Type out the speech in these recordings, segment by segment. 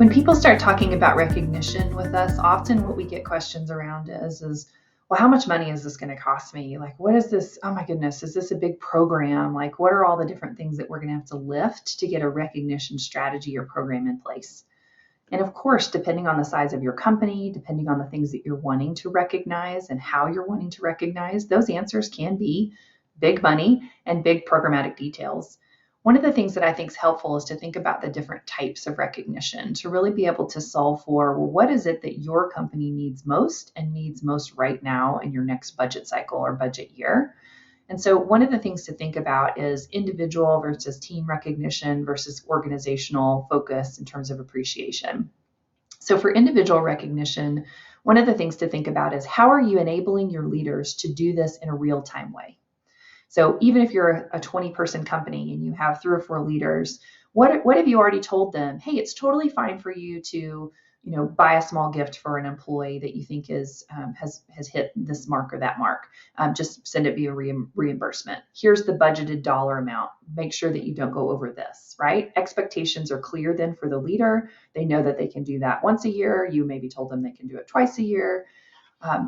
When people start talking about recognition with us, often what we get questions around is, well, how much money is this going to cost me? Like, what is this? Oh my goodness, is this a big program? Like, what are all the different things that we're going to have to lift to get a recognition strategy or program in place? And of course, depending on the size of your company, depending on the things that you're wanting to recognize and how you're wanting to recognize, those answers can be big money and big programmatic details. One of the things that I think is helpful is to think about the different types of recognition to really be able to solve for, well, what is it that your company needs most and needs most right now in your next budget cycle or budget year? And so one of the things to think about is individual versus team recognition versus organizational focus in terms of appreciation. So for individual recognition, one of the things to think about is how are you enabling your leaders to do this in a real-time way? So even if you're a 20-person company and you have 3 or 4 leaders, what have you already told them? Hey, it's totally fine for you to, buy a small gift for an employee that you think has hit this mark or that mark. Just send it via reimbursement. Here's the budgeted dollar amount. Make sure that you don't go over this, right? Expectations are clear then for the leader. They know that they can do that once a year. You maybe told them they can do it twice a year.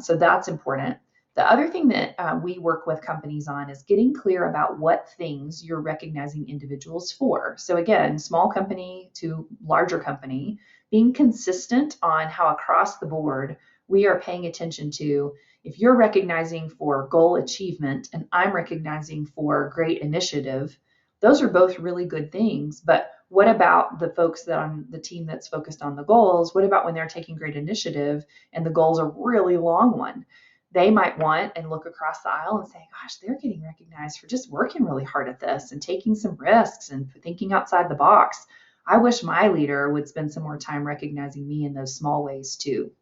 So that's important. The other thing that we work with companies on is getting clear about what things you're recognizing individuals for. So again, small company to larger company, being consistent on how across the board we are paying attention to, if you're recognizing for goal achievement and I'm recognizing for great initiative, those are both really good things. But what about the folks that on the team that's focused on the goals? What about when they're taking great initiative and the goals are really long one? They might want and look across the aisle and say, gosh, they're getting recognized for just working really hard at this and taking some risks and thinking outside the box. I wish my leader would spend some more time recognizing me in those small ways too.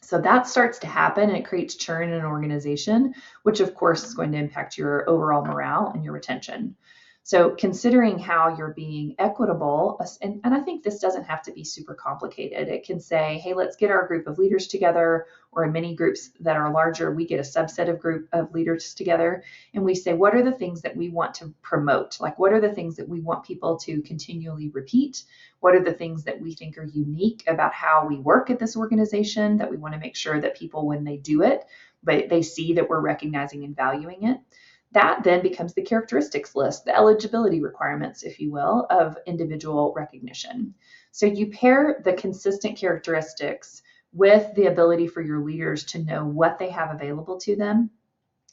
So that starts to happen and it creates churn in an organization, which of course is going to impact your overall morale and your retention. So considering how you're being equitable, and I think this doesn't have to be super complicated. It can say, hey, let's get our group of leaders together, or in many groups that are larger, we get a subset of group of leaders together, and we say, what are the things that we want to promote? Like, what are the things that we want people to continually repeat? What are the things that we think are unique about how we work at this organization that we want to make sure that people, when they do it, but they see that we're recognizing and valuing it? That then becomes the characteristics list, the eligibility requirements, if you will, of individual recognition. So you pair the consistent characteristics with the ability for your leaders to know what they have available to them.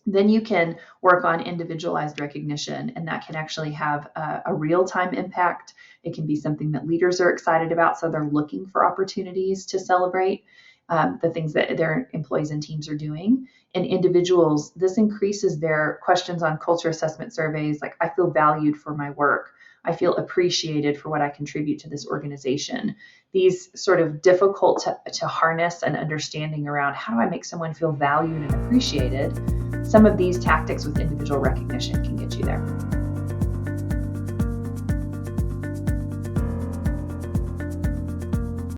Then you can work on individualized recognition, and that can actually have a real-time impact. It can be something that leaders are excited about, so they're looking for opportunities to celebrate the things that their employees and teams are doing. And individuals, this increases their questions on culture assessment surveys, like I feel valued for my work. I feel appreciated for what I contribute to this organization. These sort of difficult to harness and understanding around how do I make someone feel valued and appreciated, some of these tactics with individual recognition can get you there.